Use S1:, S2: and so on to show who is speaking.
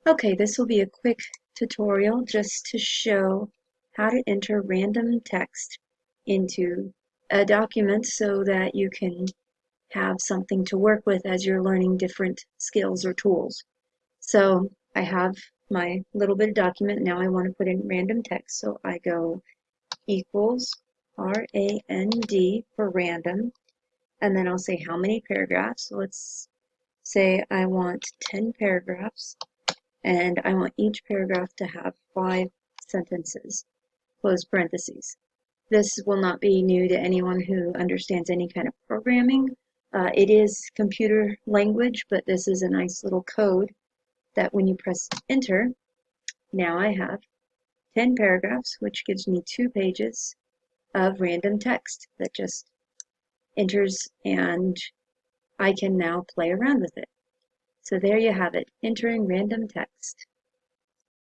S1: Okay, this will be a quick tutorial just to show how to enter random text into a document so that you can have something to work with as you're learning different skills or tools. So I have my little bit of document. Now I want to put in random text. So I go equals RAND for random, and then I'll say how many paragraphs. So let's say I want 10 paragraphs, and I want each paragraph to have 5 sentences, close parentheses. This will not be new to anyone who understands any kind of programming. It is computer language, but this is a nice little code that when you press enter, now I have 10 paragraphs, which gives me 2 pages of random text that just enters, and I can now play around with it. So there you have it, entering random text.